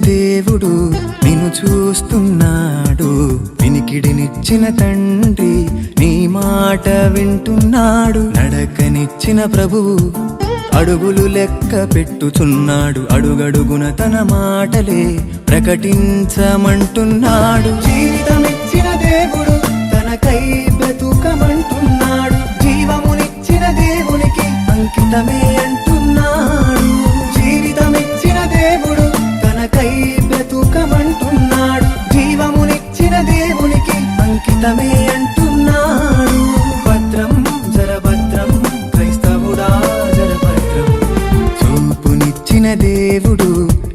దేవుడు నిన్ను చూస్తున్నాడు, వినికిడినిచ్చిన తండ్రి నీ మాట వింటున్నాడు. నడకనిచ్చిన ప్రభువు అడుగులు లెక్క పెట్టుచున్నాడు, అడుగడుగున తన మాటలే ప్రకటించమంటున్నాడు. జీవితమిచ్చిన దేవుడు తనకై బ్రతుకమంటున్నాడు, జీవమునిచ్చిన దేవునికి అంకితమే అంటున్నాడు. జీవితమిచ్చిన దేవుడు తనకై బ్రతుకమంటున్నాడు, జీవమునిచ్చిన దేవునికి అంకితమే అంటున్నాడు. భద్రం జరభద్రం క్రైస్తవుడా జరభద్రం. చూపునిచ్చిన దేవుడు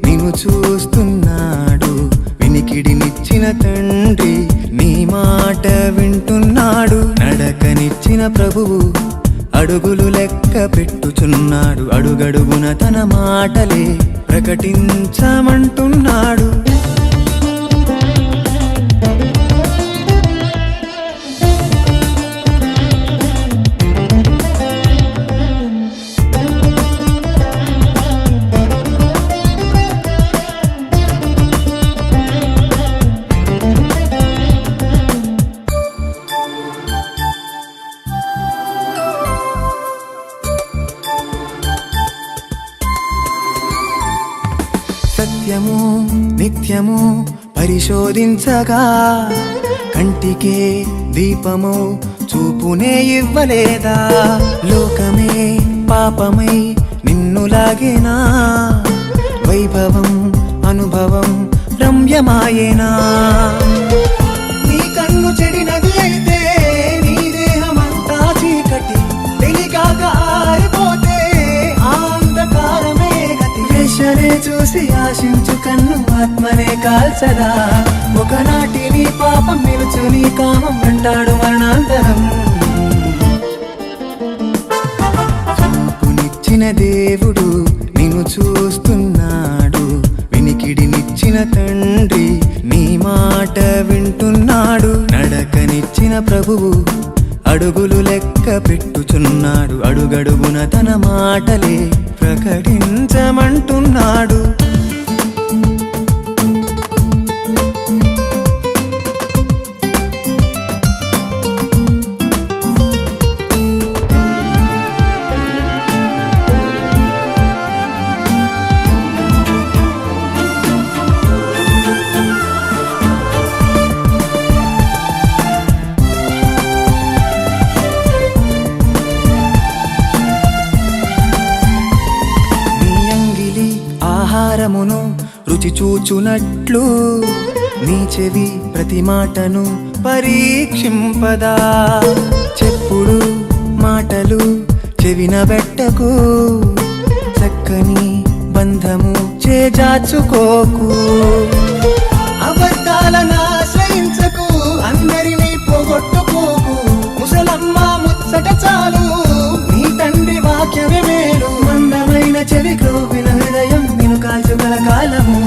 నిన్ను చూస్తున్నాడు, వినికిడినిచ్చిన తండ్రి నీ మాట వింటున్నాడు. నడకనిచ్చిన ప్రభువు అడుగులు లెక్క పెట్టుచున్నాడు, అడుగడుగున తన మాటలే ప్రకటించమంటున్నాడు. సత్యము నిత్యము పరిశోధించగా కంటికే దీపము చూపునే ఇవ్వలేదా? లోకమే పాపమై నిన్నులాగేనా? వైభవం అనుభవం రమ్యమాయేనా? నీ కన్ను చెడినది అయితే నీ దేహమంతా చీకటి, వెలిగాక ఆరిపోతే అంధకారమే గతి. వేషనే చూసి ఆశించు కన్ను ఆత్మనే కాల్చదా? ఒకనాటి నీ పాపం నిలుచు నీ కామం అంటాడు మరణాంతరం. చూపునిచ్చిన దేవుడు నిన్ను చూస్తున్నాడు, వినికిడినిచ్చిన తండ్రి నీ మాట వింటున్నాడు. నడకనిచ్చిన ప్రభువు అడుగులు లెక్క పెట్టుచున్నాడు, అడుగడుగున తన మాటలే ప్రకటించమంటున్నాడు. ఆహారమును రుచి చూచునట్లు నీ చెవి ప్రతి మాటను పరీక్షింపదా? చెప్పుడు మాటలు చెవిన పెట్టకు, చక్కని బంధము చేజాచుకోకు. అబద్ధాలను ఆశ్రయించకు, అందరినీ పోగొట్టుకోకు. ముసలమ్మ ముచ్చట చాలు, నీ తండ్రి వాక్యమే మేలు. మందమైన చెవి క్రోవిన హృదయం విను కాల్చుగల కాలము.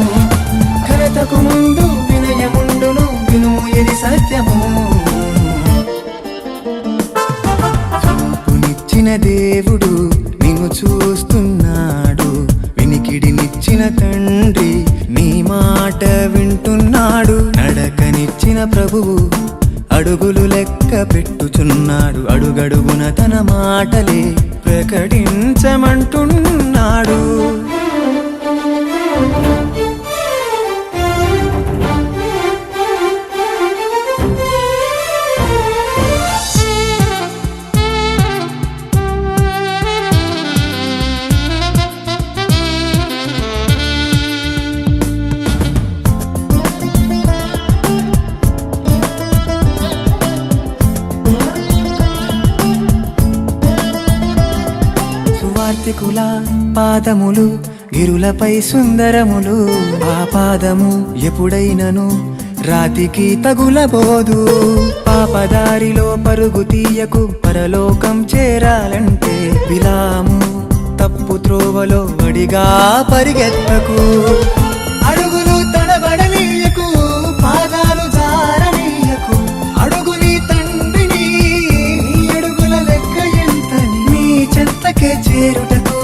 ఘనతకు ముందు వినయముండును, వినుము ఇది సత్యము. చూపునిచ్చిన దేవుడు నిన్ను చూస్తున్నాడు, వినికిడినిచ్చిన తండ్రి నీ మాట వింటున్నాడు. నడకనిచ్చిన ప్రభువు అడుగులు లెక్క పెట్టుచున్నాడు, అడుగడుగున తన మాటలే ప్రకటించమంటున్నాడు. కార్తికుల పాదములు గిరులపై సుందరములు, ఆ పాదము ఎప్పుడైనను రాతికి తగులబోదు. పాపదారిలో పరుగు తీయకు, పరలోకం చేరాలంటే బిలాము తప్పు త్రోవలో వడిగా పరిగెత్తకు. అడుగులు తడబడనీయకు, పాదాలు జారనీయకు. అడుగు నీ తండ్రిని, నీ అడుగుల లెక్క ఎంతని, నీ చెంతకే చేరుటకు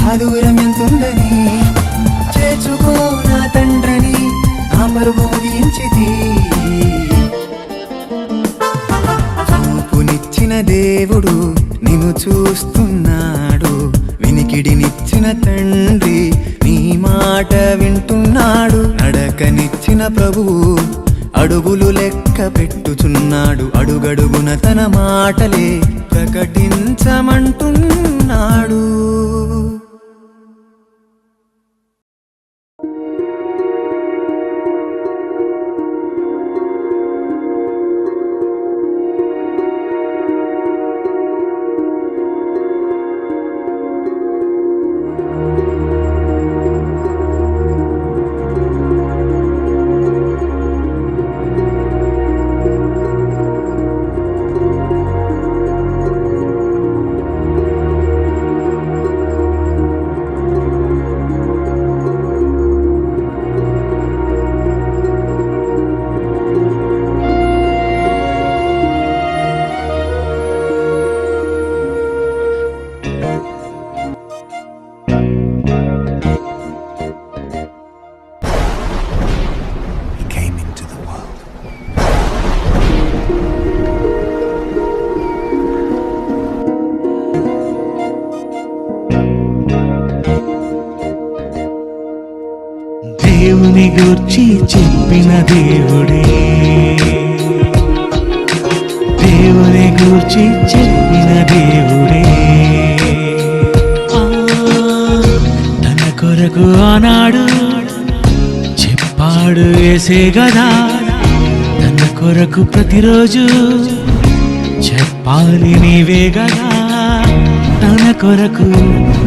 ఆ దూరం ఎంతుందని. చేర్చుకో నా తండ్రిని, ఇచ్చిన దేవుడు నిన్ను చూస్తున్నాడు, వినికిడినిచ్చిన తండ్రి నీ మాట వింటున్నాడు, నడకనిచ్చిన ప్రభువు అడుగులు లెక్క పెట్టుచున్నాడు, అడుగడుగున తన మాటలే ప్రకటించమంటున్నాడు. దేవుని గూర్చి చెప్పిన దేవుడే, దేవుని గూర్చి చెప్పిన దేవుడే, తన కొరకు ఆనాడు చెప్పాడు యేసే గదా, తన కొరకు ప్రతిరోజు చెప్పాలి నీవే గదా, తన కొరకు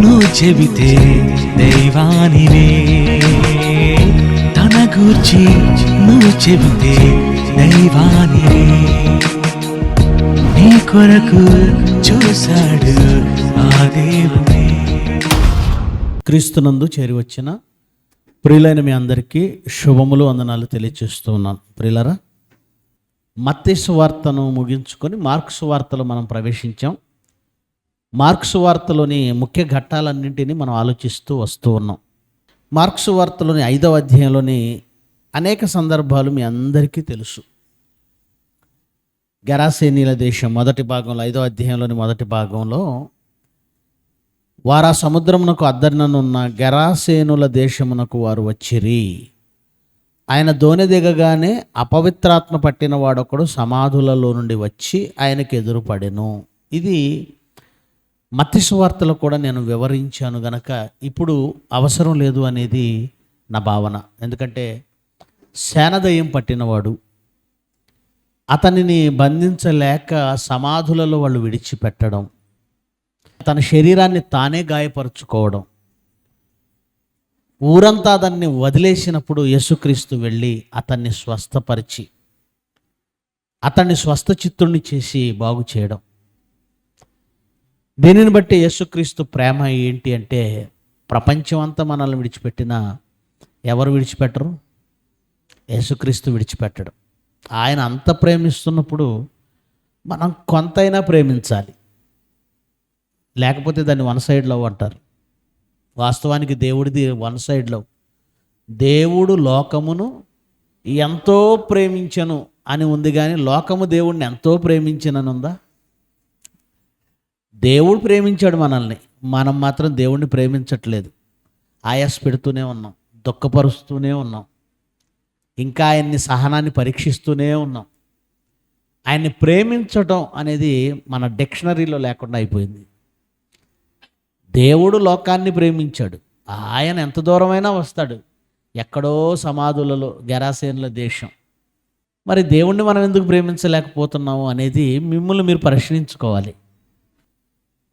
నువ్వు చెబితే దైవానివే, తన గూర్చి నువ్వు చెబితే దైవానివే, నీ కొరకు చూశాడు ఆ దేవుడే. క్రీస్తునందు చేరి వచ్చిన ప్రియులైన మీ అందరికీ శుభములు వందనాలు తెలియజేస్తూ ఉన్నాను. ప్రియులరా, మత్తయి సువార్తను ముగించుకొని మార్కు సువార్తలో మనం ప్రవేశించాం. మార్కు సువార్తలోని ముఖ్య ఘట్టాలన్నింటినీ మనం ఆలోచిస్తూ వస్తూ ఉన్నాం. మార్కు సువార్తలోని 5వ అధ్యాయంలోని అనేక సందర్భాలు మీ అందరికీ తెలుసు. గెరాసేనీల దేశం మొదటి భాగంలో 5వ అధ్యాయంలోని మొదటి భాగంలో వారా సముద్రమునకు అద్దరిననున్న గెరాసేనుల దేశమునకు వారు వచ్చిరి. ఆయన దోణి దిగగానే అపవిత్రాత్మ పట్టిన వాడొకడు సమాధులలో నుండి వచ్చి ఆయనకు ఎదురుపడెను. ఇది మత్తయి సువార్తలో కూడా నేను వివరించాను గనక ఇప్పుడు అవసరం లేదు అనేది నా భావన. ఎందుకంటే శానదయం పట్టినవాడు, అతనిని బంధించలేక సమాధులలో వాళ్ళు విడిచిపెట్టడం, తన శరీరాన్ని తానే గాయపరుచుకోవడం, ఊరంతా దాన్ని వదిలేసినప్పుడు యేసుక్రీస్తు వెళ్ళి అతన్ని స్వస్థపరిచి అతన్ని స్వస్థచిత్తుణ్ణి చేసి బాగు చేయడం. దీనిని బట్టి యేసుక్రీస్తు ప్రేమ ఏంటి అంటే, ప్రపంచం అంతా మనల్ని విడిచిపెట్టినా ఎవరు విడిచిపెట్టరు? యేసుక్రీస్తు విడిచిపెట్టడం. ఆయన అంత ప్రేమిస్తున్నప్పుడు మనం కొంతైనా ప్రేమించాలి, లేకపోతే దాన్ని వన్ సైడ్ లవ్ అంటారు. వాస్తవానికి దేవుడిది వన్ సైడ్ లవ్. దేవుడు లోకమును ఎంతో ప్రేమించను అని ఉంది, కానీ లోకము దేవుడిని ఎంతో ప్రేమించనని ఉందా? దేవుడు ప్రేమించాడు మనల్ని, మనం మాత్రం దేవుడిని ప్రేమించట్లేదు. ఆయాస పెడుతూనే ఉన్నాం, దుఃఖపరుస్తూనే ఉన్నాం, ఇంకా ఆయన్ని సహనాన్ని పరీక్షిస్తూనే ఉన్నాం. ఆయన్ని ప్రేమించడం అనేది మన డిక్షనరీలో లేకుండా అయిపోయింది. దేవుడు లోకాన్ని ప్రేమించాడు, ఆయన ఎంత దూరమైనా వస్తాడు. ఎక్కడో సమాధులలో గెరాసేనుల దేశం. మరి దేవుణ్ణి మనం ఎందుకు ప్రేమించలేకపోతున్నాము అనేది మిమ్మల్ని మీరు ప్రశ్నించుకోవాలి.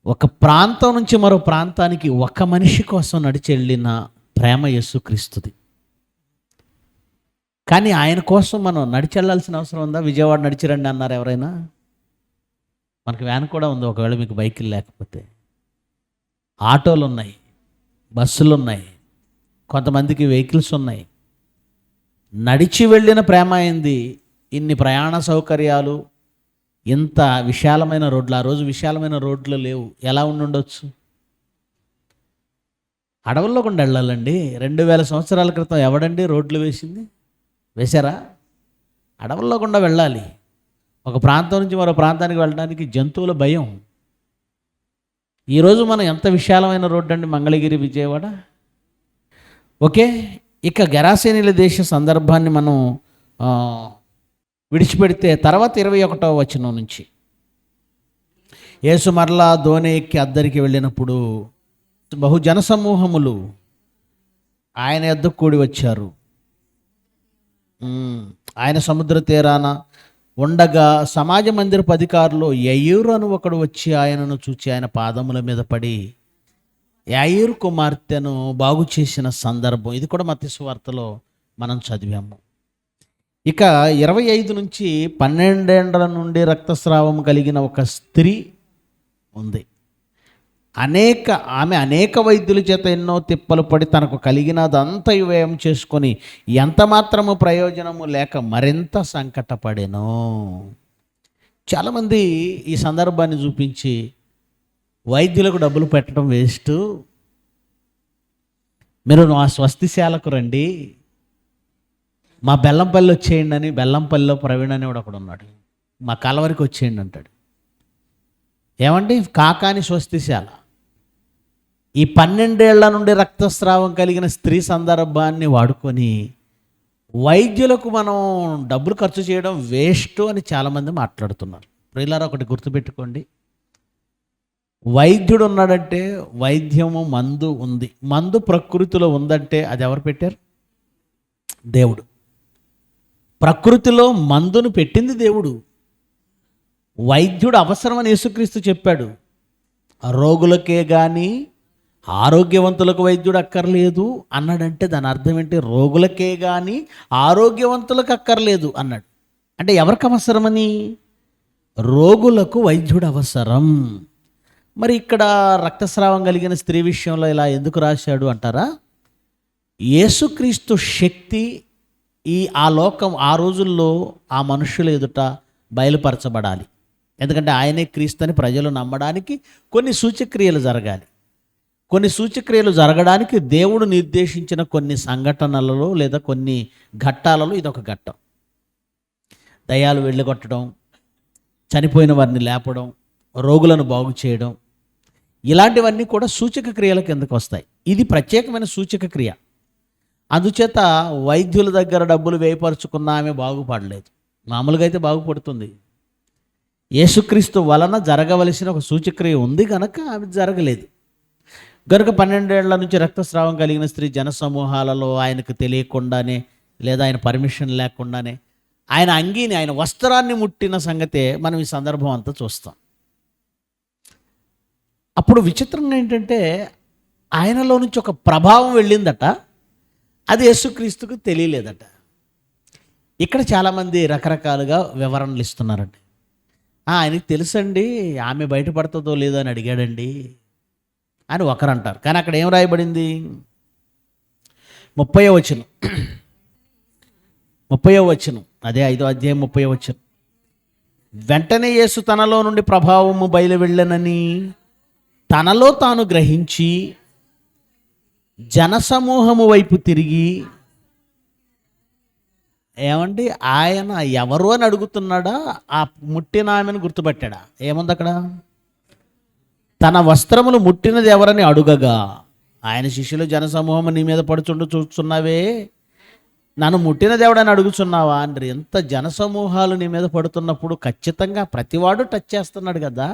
ఒక ప్రాంతం నుంచి మరో ప్రాంతానికి ఒక మనిషి కోసం నడిచి వెళ్ళిన ప్రేమ యేసుక్రీస్తుది. కానీ ఆయన కోసం మనం నడిచి వెళ్ళాల్సిన అవసరం ఉందా? విజయవాడ నడిచిరండి అన్నారు ఎవరైనా? మనకి వ్యాన్ కూడా ఉంది, ఒకవేళ మీకు బైకులు లేకపోతే. ఆటోలు ఉన్నాయి, బస్సులు ఉన్నాయి, కొంతమందికి వెహికల్స్ ఉన్నాయి. నడిచి వెళ్ళిన ప్రేమ అయింది. ఇన్ని ప్రయాణ సౌకర్యాలు, ఇంత విశాలమైన రోడ్లు. ఆ రోజు విశాలమైన రోడ్లు లేవు. ఎలా ఉండుండొచ్చు? అడవుల్లో కూడా వెళ్ళాలండి. 2000 సంవత్సరాల క్రితం ఎవడండి రోడ్లు వేసింది? వేశారా? అడవుల్లో గుండా వెళ్ళాలి. ఒక ప్రాంతం నుంచి మరో ప్రాంతానికి వెళ్ళడానికి జంతువుల భయం. ఈరోజు మనం ఎంత విశాలమైన రోడ్డు అండి మంగళగిరి విజయవాడ. ఓకే, ఇక గెరాసేనీల దేశ సందర్భాన్ని మనం విడిచిపెడితే తర్వాత 21వ వచనం నుంచి, యేసు మరలా దోణి ఎక్కి అద్దరికి వెళ్ళినప్పుడు బహుజన సమూహములు ఆయన యొద్దకు కూడి వచ్చారు. ఆయన సముద్ర తీరాన ఉండగా సమాజ మందిరపు అధికారులు యయీరు అని ఒకడు వచ్చి ఆయనను చూచి ఆయన పాదముల మీద పడి యాయీరు కుమార్తెను బాగు చేసిన సందర్భం. ఇది కూడా మత్తయి సువార్తలో మనం చదివాము. ఇక 25 నుంచి 12 ఏండ్ల నుండి రక్తస్రావం కలిగిన ఒక స్త్రీ ఉంది. ఆమె అనేక వైద్యుల చేత ఎన్నో తిప్పలు పడి తనకు కలిగినదంతా వ్యయం చేసుకొని ఎంత మాత్రము ప్రయోజనము లేక మరింత సంకటపడెను. చాలామంది ఈ సందర్భాన్ని చూపించి వైద్యులకు డబ్బులు పెట్టడం వేస్ట్, మీరు మా స్వస్తిశాలకు రండి, మా బెల్లంపల్లి వచ్చేయండి అని, బెల్లంపల్లిలో ప్రవీణ్ అని ఒకడు ఉన్నాడు, మా కలవరికి వచ్చేయండి అంటాడు. ఏమండి, కాకాని స్వస్తిశాల ఈ 12 ఏళ్ల నుండి రక్తస్రావం కలిగిన స్త్రీ సందర్భాన్ని వాడుకొని వైద్యులకు మనం డబ్బులు ఖర్చు చేయడం వేస్ట్ అని చాలామంది మాట్లాడుతున్నారు. ప్రియులారా, ఒకటి గుర్తుపెట్టుకోండి, వైద్యుడు ఉన్నాడంటే వైద్యము మందు ఉంది. మందు ప్రకృతిలో ఉందంటే అది ఎవరు పెట్టారు? దేవుడు. ప్రకృతిలో మందును పెట్టింది దేవుడు. వైద్యుడు అవసరమని యేసుక్రీస్తు చెప్పాడు. రోగులకే కానీ ఆరోగ్యవంతులకు వైద్యుడు అక్కర్లేదు అన్నాడంటే దాని అర్థం ఏంటి? రోగులకే కానీ ఆరోగ్యవంతులకు అక్కర్లేదు అన్నాడు. అంటే ఎవరికి అవసరమని? రోగులకు వైద్యుడు అవసరం. మరి ఇక్కడ రక్తస్రావం కలిగిన స్త్రీ విషయంలో ఇలా ఎందుకు రాశాడు అంటారా? యేసుక్రీస్తు శక్తి ఆ లోకం ఆ రోజుల్లో ఆ మనుషుల ఎదుట బయలుపరచబడాలి. ఎందుకంటే ఆయనే క్రీస్తు అని ప్రజలు నమ్మడానికి కొన్ని సూచక్రియలు జరగాలి. కొన్ని సూచక్రియలు జరగడానికి దేవుడు నిర్దేశించిన కొన్ని సంఘటనలలో లేదా కొన్ని ఘట్టాలలో ఇదొక ఘట్టం. దయ్యాలు వెళ్ళగొట్టడం, చనిపోయిన వారిని లేపడం, రోగులను బాగు చేయడం, ఇలాంటివన్నీ కూడా సూచక క్రియల కిందకు వస్తాయి. ఇది ప్రత్యేకమైన సూచక క్రియ. అందుచేత వైద్యుల దగ్గర డబ్బులు వ్యయపరుచుకున్న ఆమె బాగుపడలేదు. మామూలుగా అయితే బాగుపడుతుంది. యేసుక్రీస్తు వలన జరగవలసిన ఒక సూచక్రియ ఉంది కనుక ఆమె జరగలేదు. గనుక 12 ఏళ్ల నుంచి రక్తస్రావం కలిగిన స్త్రీ జనసమూహాలలో ఆయనకు తెలియకుండానే లేదా ఆయన పర్మిషన్ లేకుండానే ఆయన అంగీని, ఆయన వస్త్రాన్ని ముట్టిన సంగతే మనం ఈ సందర్భం అంతా చూస్తాం. అప్పుడు విచిత్రంగా ఏంటంటే ఆయనలో నుంచి ఒక ప్రభావం వెళ్ళిందట, అది యేసుక్రీస్తుకు తెలియలేదట. ఇక్కడ చాలామంది రకరకాలుగా వివరణలు ఇస్తున్నారండి. ఆయనకి తెలుసండి, ఆమె బయటపడుతుందో లేదో అని అడిగాడండి అని ఒకరు అంటారు. కానీ అక్కడ ఏం రాయబడింది? 30వ వచనం, అదే 5వ అధ్యాయం 30వ వచనం. వెంటనే యేసు తనలో నుండి ప్రభావము బయలు వెళ్ళనని తనలో తాను గ్రహించి జనసమూహము వైపు తిరిగి, ఏమండి ఆయన ఎవరు అని అడుగుతున్నాడా? ఆ ముట్టిన ఆమెను గుర్తుపట్టాడా? ఏముంది అక్కడ? తన వస్త్రములు ముట్టినది ఎవరని అడుగగా ఆయన శిష్యులు జనసమూహము నీ మీద పడుచుండు చూస్తున్నావే, నన్ను ముట్టినది ఎవడని అడుగుతున్నావా అంటారు. ఎంత జనసమూహాలు నీ మీద పడుతున్నప్పుడు ఖచ్చితంగా ప్రతివాడు టచ్ చేస్తున్నాడు కదా,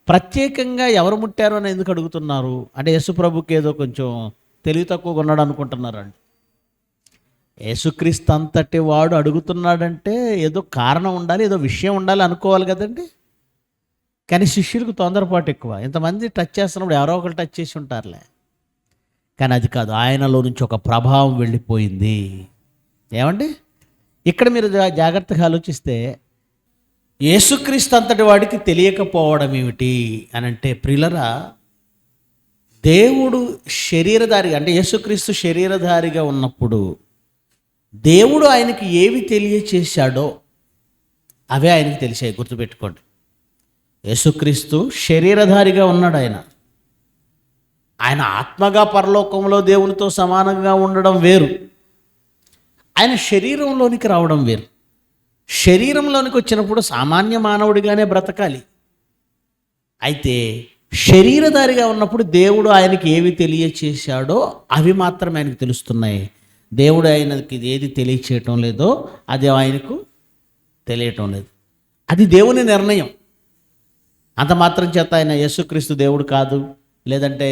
ప్రత్యేకంగా ఎవరు ముట్టారు అని ఎందుకు అడుగుతున్నారు అంటే యేసుప్రభుకి ఏదో కొంచెం తెలివి తక్కువగా ఉన్నాడు అనుకుంటున్నారండి. యేసుక్రీస్తు అంతటి వాడు అడుగుతున్నాడంటే ఏదో కారణం ఉండాలి, ఏదో విషయం ఉండాలి అనుకోవాలి కదండి. కానీ శిష్యులకు తొందరపాటు ఎక్కువ. ఇంతమంది టచ్ చేస్తున్నప్పుడు ఎవరో ఒకరు టచ్ చేసి ఉంటారులే. కానీ అది కాదు, ఆయనలో నుంచి ఒక ప్రభావం వెళ్ళిపోయింది. ఏమండి, ఇక్కడ మీరు జాగ్రత్తగా ఆలోచిస్తే యేసుక్రీస్తు అంతటి వాడికి తెలియకపోవడం ఏమిటి అని అంటే, ప్రియులరా, దేవుడు శరీరధారిగా అంటే యేసుక్రీస్తు శరీరధారిగా ఉన్నప్పుడు దేవుడు ఆయనకి ఏవి తెలియచేశాడో అవే ఆయనకి తెలిసాయి. గుర్తుపెట్టుకోండి, యేసుక్రీస్తు శరీరధారిగా ఉన్నాడు. ఆయన ఆత్మగా పరలోకంలో దేవునితో సమానంగా ఉండడం వేరు, ఆయన శరీరంలోనికి రావడం వేరు. శరీరంలోనికి వచ్చినప్పుడు సామాన్య మానవుడిగానే బ్రతకాలి. అయితే శరీరధారిగా ఉన్నప్పుడు దేవుడు ఆయనకి ఏవి తెలియచేశాడో అవి మాత్రమే ఆయనకు తెలుస్తున్నాయి. దేవుడు ఆయనకి ఏది తెలియచేయటం లేదో అది ఆయనకు తెలియటం లేదు. అది దేవుని నిర్ణయం. అంత మాత్రం చేత ఆయన యేసుక్రీస్తు దేవుడు కాదు, లేదంటే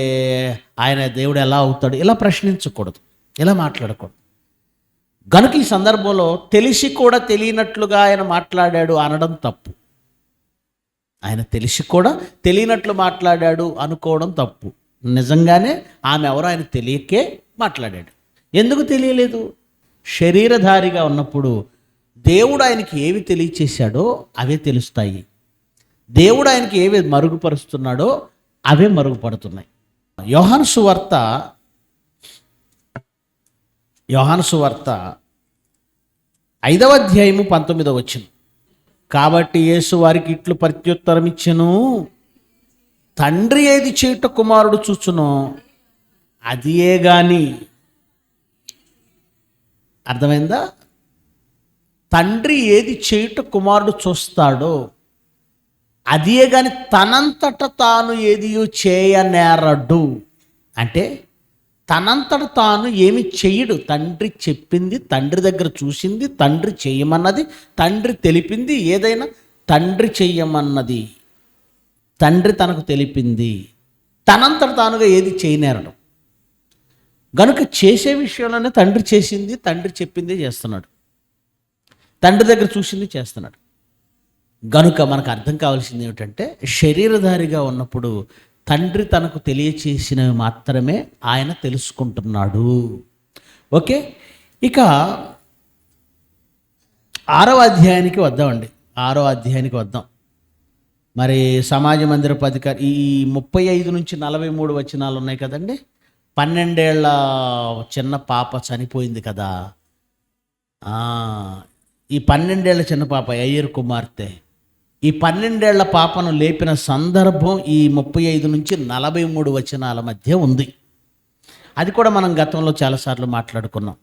ఆయన దేవుడు ఎలా అవుతాడు, ఇలా ప్రశ్నించకూడదు, ఇలా మాట్లాడకూడదు. గనుక ఈ సందర్భంలో తెలిసి కూడా తెలియనట్లుగా ఆయన మాట్లాడాడు అనడం తప్పు. ఆయన తెలిసి కూడా తెలియనట్లు మాట్లాడాడు అనుకోవడం తప్పు. నిజంగానే ఆమె ఎవరో ఆయన తెలియకే మాట్లాడాడు. ఎందుకు తెలియలేదు? శరీరధారిగా ఉన్నప్పుడు దేవుడు ఆయనకి ఏవి తెలియచేశాడో అవే తెలుస్తాయి. దేవుడు ఆయనకి ఏవి మరుగుపరుస్తున్నాడో అవే మరుగుపడుతున్నాయి. యోహాను సువార్త 5వ అధ్యాయము 19వ వచనం. కాబట్టి యేసు వారికి ఇట్లు ప్రత్యుత్తరం ఇచ్చెను, తండ్రి ఏది చేయుట కుమారుడు చూచునో అదియే గాని. అర్థమైందా? తండ్రి ఏది చేయుట కుమారుడు చూస్తాడో అదియే గాని తనంతట తాను ఏది చేయనేరడు. అంటే తనంతట తాను ఏమి చెయ్యడు. తండ్రి చెప్పింది, తండ్రి దగ్గర చూసింది, తండ్రి చెయ్యమన్నది, తండ్రి తెలిపింది, ఏదైనా తండ్రి చెయ్యమన్నది, తండ్రి తనకు తెలిపింది, తనంతట తానుగా ఏది చేయనేరడు. గనుక చేసే విషయంలోనే తండ్రి చేసింది, తండ్రి చెప్పింది చేస్తున్నాడు, తండ్రి దగ్గర చూసింది చేస్తున్నాడు. గనుక మనకు అర్థం కావాల్సింది ఏమిటంటే, శరీరధారిగా ఉన్నప్పుడు తండ్రి తనకు తెలియచేసినవి మాత్రమే ఆయన తెలుసుకుంటున్నాడు. ఓకే, ఇక 6వ అధ్యాయానికి వద్దామండి. 6వ అధ్యాయానికి వద్దాం. మరి సమాజ మందిరపు అధికారి ఈ 35 నుంచి 43 వచనాలు ఉన్నాయి కదండి. 12 ఏళ్ల చిన్న పాప చనిపోయింది కదా. ఈ 12 ఏళ్ల చిన్న పాప అయ్యర్ కుమార్తె, ఈ 12 ఏళ్ల పాపను లేపిన సందర్భం ఈ 35 నుంచి 43 వచనాల మధ్య ఉంది. అది కూడా మనం గతంలో చాలాసార్లు మాట్లాడుకున్నాం.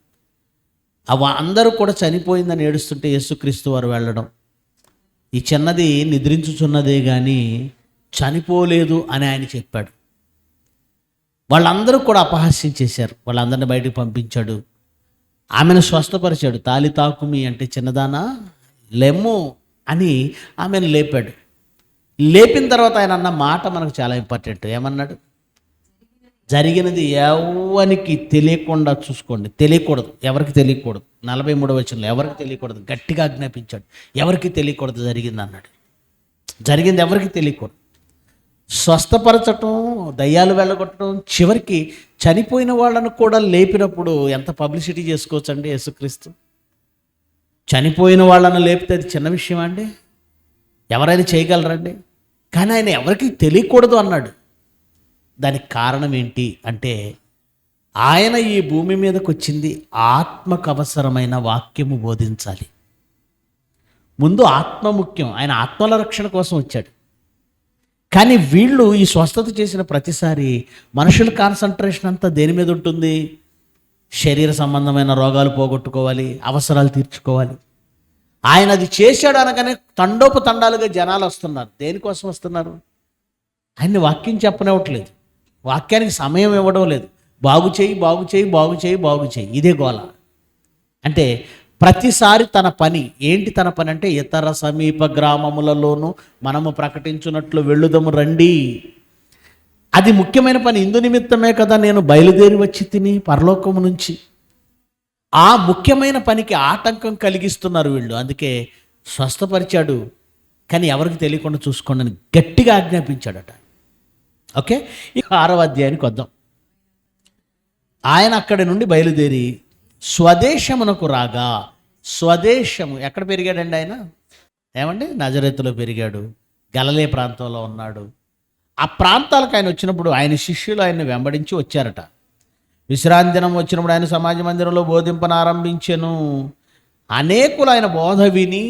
అందరూ కూడా చనిపోయిందని ఏడుస్తుంటే యేసుక్రీస్తు వారు వెళ్ళడం, ఈ చిన్నది నిద్రించుచున్నదే కానీ చనిపోలేదు అని ఆయన చెప్పాడు. వాళ్ళందరూ కూడా అపహాస్యం చేశారు. వాళ్ళందరిని బయటకు పంపించాడు. ఆమెను స్వస్థపరిచాడు. తాలితాకుమి అంటే చిన్నదానా లెమ్ము అని ఆమెను లేపాడు. లేపిన తర్వాత ఆయన అన్న మాట మనకు చాలా ఇంపార్టెంట్. ఏమన్నాడు? జరిగినది ఎవరికి తెలియకుండా చూసుకోండి. తెలియకూడదు, ఎవరికి తెలియకూడదు. 43వ వచనంలో ఎవరికి తెలియకూడదు గట్టిగా ఆజ్ఞాపించాడు. ఎవరికి తెలియకూడదు జరిగింది అన్నాడు. జరిగింది ఎవరికి తెలియకూడదు. స్వస్థపరచటం, దయ్యాలు వెళ్ళగొట్టడం, చివరికి చనిపోయిన వాళ్ళను కూడా లేపినప్పుడు ఎంత పబ్లిసిటీ చేసుకోవచ్చండి. యేసుక్రీస్తు చనిపోయిన వాళ్ళను లేపితే అది చిన్న విషయం అండి? ఎవరైనా చేయగలరండి? కానీ ఆయన ఎవరికి తెలియకూడదు అన్నాడు. దానికి కారణం ఏంటి అంటే, ఆయన ఈ భూమి మీదకి వచ్చింది ఆత్మకు అవసరమైన వాక్యము బోధించాలి. ముందు ఆత్మ ముఖ్యం. ఆయన ఆత్మల రక్షణ కోసం వచ్చాడు. కానీ వీళ్ళు ఈ స్వస్థత చేసిన ప్రతిసారి మనుషుల కాన్సన్ట్రేషన్ అంతా దేని మీద ఉంటుంది? శరీర సంబంధమైన రోగాలు పోగొట్టుకోవాలి, అవసరాలు తీర్చుకోవాలి. ఆయన అది చేశాడు అనగానే తండోపతండాలుగా జనాలు వస్తున్నారు. దేనికోసం వస్తున్నారు? ఆయన్ని వాక్యం చెప్పనివ్వట్లేదు, వాక్యానికి సమయం ఇవ్వడం లేదు. బాగు చేయి, బాగు చేయి, బాగు చేయి, బాగు చేయి, ఇదే గోల. అంటే ప్రతిసారి తన పని ఏంటి? తన పని అంటే ఇతర సమీప గ్రామములలోనూ మనము ప్రకటించున్నట్లు వెళ్ళుదము రండి. అది ముఖ్యమైన పని. ఇందు నిమిత్తమే కదా నేను బయలుదేరి వచ్చి తిని పరలోకము నుంచి. ఆ ముఖ్యమైన పనికి ఆటంకం కలిగిస్తున్నారు వీళ్ళు. అందుకే స్వస్థపరిచాడు, కానీ ఎవరికి తెలియకుండా చూసుకోండి అని గట్టిగా ఆజ్ఞాపించాడట. ఓకే, ఇక 6వ అధ్యాయానికి వద్దాం. ఆయన అక్కడి నుండి బయలుదేరి స్వదేశమునకు రాగా, స్వదేశము ఎక్కడ పెరిగాడండి ఆయన? ఏమండి? నజరేతులో పెరిగాడు. గలిలయ ప్రాంతంలో ఉన్నాడు. ఆ ప్రాంతాలకు ఆయన వచ్చినప్పుడు ఆయన శిష్యులు ఆయన్ని వెంబడించి వచ్చారట. విశ్రాంతి దినం వచ్చినప్పుడు ఆయన సమాజ మందిరంలో బోధింపనారంభించెను. అనేకులు ఆయన బోధ విని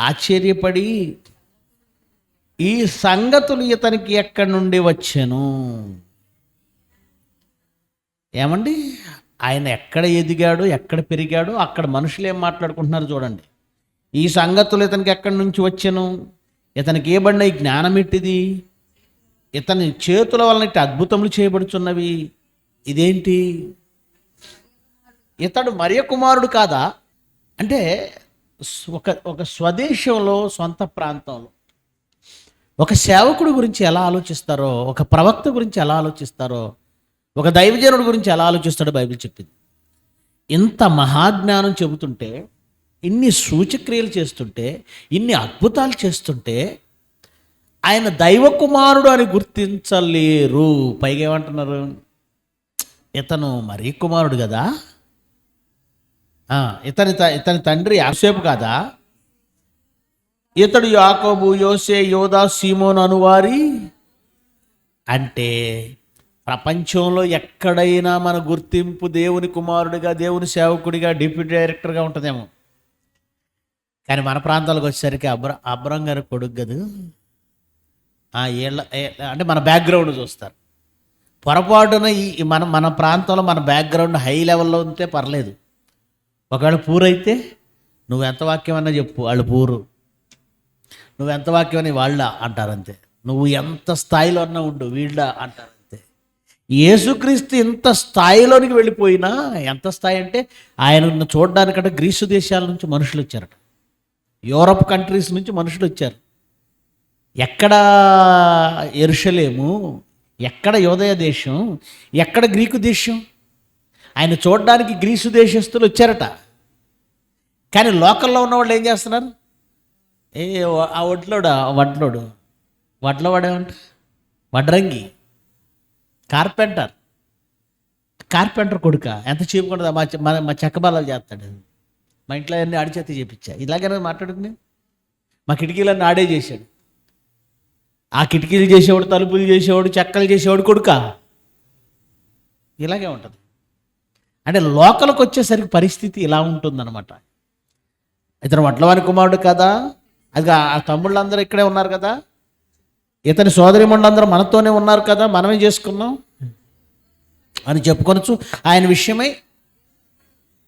ఆశ్చర్యపడి, ఈ సంగతులు ఇతనికి ఎక్కడి నుండి వచ్చాను? ఏమండి? ఆయన ఎక్కడ ఎదిగాడో, ఎక్కడ పెరిగాడో అక్కడ మనుషులు ఏం మాట్లాడుకుంటున్నారు చూడండి. ఈ సంగతులు ఇతనికి ఎక్కడి నుంచి వచ్చెను, ఇతనికి ఏ బండి జ్ఞానం ఎట్టిది, ఇతని చేతుల వలన ఇట్టి అద్భుతములు చేయబడుచున్నవి, ఇదేంటి, ఇతడు మరియ కుమారుడు కాదా? అంటే ఒక స్వదేశంలో, సొంత ప్రాంతంలో ఒక సేవకుడు గురించి ఎలా ఆలోచిస్తారో, ఒక ప్రవక్త గురించి ఎలా ఆలోచిస్తారో, ఒక దైవజనుడి గురించి ఎలా ఆలోచిస్తాడో బైబిల్ చెప్పింది. ఇంత మహాజ్ఞానం చెబుతుంటే, ఇన్ని సూచక్రియలు చేస్తుంటే, ఇన్ని అద్భుతాలు చేస్తుంటే ఆయన దైవ కుమారుడు అని గుర్తించలేరు. పైగా ఏమంటున్నారు, ఇతను మరీ కుమారుడు కదా, ఇతని తండ్రి యోసేపు కాదా, ఇతడు యాకోబు, యోసే, యోదా, సీమోను అనువారి. అంటే ప్రపంచంలో ఎక్కడైనా మన గుర్తింపు దేవుని కుమారుడిగా, దేవుని సేవకుడిగా, డిప్యూటీ డైరెక్టర్గా ఉంటుందేమో, కానీ మన ప్రాంతాలకు వచ్చేసరికి అబ్రం గారి కొడుకు గదు అంటే మన బ్యాక్గ్రౌండ్ చూస్తారు. పొరపాటున ఈ మన ప్రాంతంలో మన బ్యాక్గ్రౌండ్ హై లెవెల్లో ఉంటే పర్లేదు. ఒకవేళ పూరైతే నువ్వెంత వాక్యం అన్నా చెప్పు, వాళ్ళు పూరు, నువ్వెంత వాక్యం అని వాళ్ళ అంటారంతే, నువ్వు ఎంత స్థాయిలో అన్నా ఉండు వీళ్ళ అంటారంతే. యేసుక్రీస్తు ఇంత స్థాయిలోనికి వెళ్ళిపోయినా, ఎంత స్థాయి అంటే ఆయనను చూడడానికంటే గ్రీసు దేశాల నుంచి మనుషులు వచ్చారట, యూరప్ కంట్రీస్ నుంచి మనుషులు వచ్చారు. ఎక్కడ యెరూషలేము, ఎక్కడ యూదయ దేశం, ఎక్కడ గ్రీకు దేశం, ఆయన చూడడానికి గ్రీసు దేశస్తులు వచ్చారట. కానీ లోకల్లో ఉన్నవాళ్ళు ఏం చేస్తున్నారు, ఆ వడ్లవాడేమంట, వడ్రంగి, కార్పెంటర్ కొడుక, ఎంత చీపుకుంటుందా, మా చెక్కబాలాలు చేస్తాడు, మా ఇంట్లో అన్నీ ఆడిచేత చేపించా, ఇలాగైనా మాట్లాడుకుని మా కిటికీలన్నీ ఆడే చేశాడు. ఆ కిటికీలు చేసేవాడు, తలుపులు చేసేవాడు, చెక్కలు చేసేవాడు కొడుక. ఇలాగే ఉంటుంది. అంటే లోకలకు వచ్చేసరికి పరిస్థితి ఇలా ఉంటుందన్నమాట. ఇతను వడ్లవాని కుమారుడు కదా, అది ఆ తమ్ముళ్ళందరూ ఇక్కడే ఉన్నారు కదా, ఇతని సోదరిమణులందరూ మనతోనే ఉన్నారు కదా, మనమే చేసుకున్నాం అని చెప్పుకొనొచ్చు. ఆయన విషయమై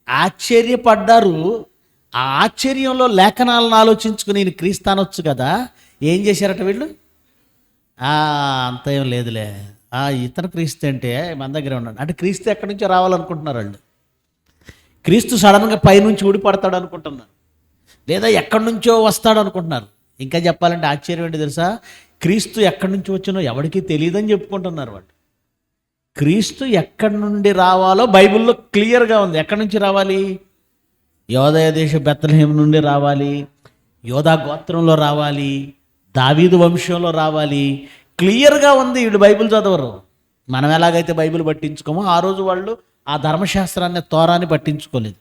ఆశ్చర్యపడ్డారు. ఆ ఆశ్చర్యంలో లేఖనాలను ఆలోచించుకుని నేను క్రీస్తు అనొచ్చు కదా, ఏం చేశారట వీళ్ళు, అంత ఏం లేదులే, ఇతను క్రీస్తు అంటే మన దగ్గరే ఉన్నాడు అంటే క్రీస్తు ఎక్కడి నుంచో రావాలనుకుంటున్నారు వాళ్ళు. క్రీస్తు సడన్గా పైనుంచి ఊడిపడతాడు అనుకుంటున్నారు, లేదా ఎక్కడి నుంచో వస్తాడు అనుకుంటున్నారు. ఇంకా చెప్పాలంటే ఆశ్చర్యం ఏంటి తెలుసా, క్రీస్తు ఎక్కడి నుంచి వచ్చినో ఎవరికీ తెలియదని చెప్పుకుంటున్నారు వాళ్ళు. క్రీస్తు ఎక్కడి నుండి రావాలో బైబిల్లో క్లియర్గా ఉంది. ఎక్కడి నుంచి రావాలి, యోదయ దేశ బెత్లెహేం నుండి రావాలి, యోధా గోత్రంలో రావాలి, దావీదు వంశంలో రావాలి, క్లియర్గా ఉంది. వీళ్ళు బైబిల్ చదవరు. మనం ఎలాగైతే బైబిల్ పట్టించుకోమో ఆ రోజు వాళ్ళు ఆ ధర్మశాస్త్రాన్ని, తోరాన్ని పట్టించుకోలేదు.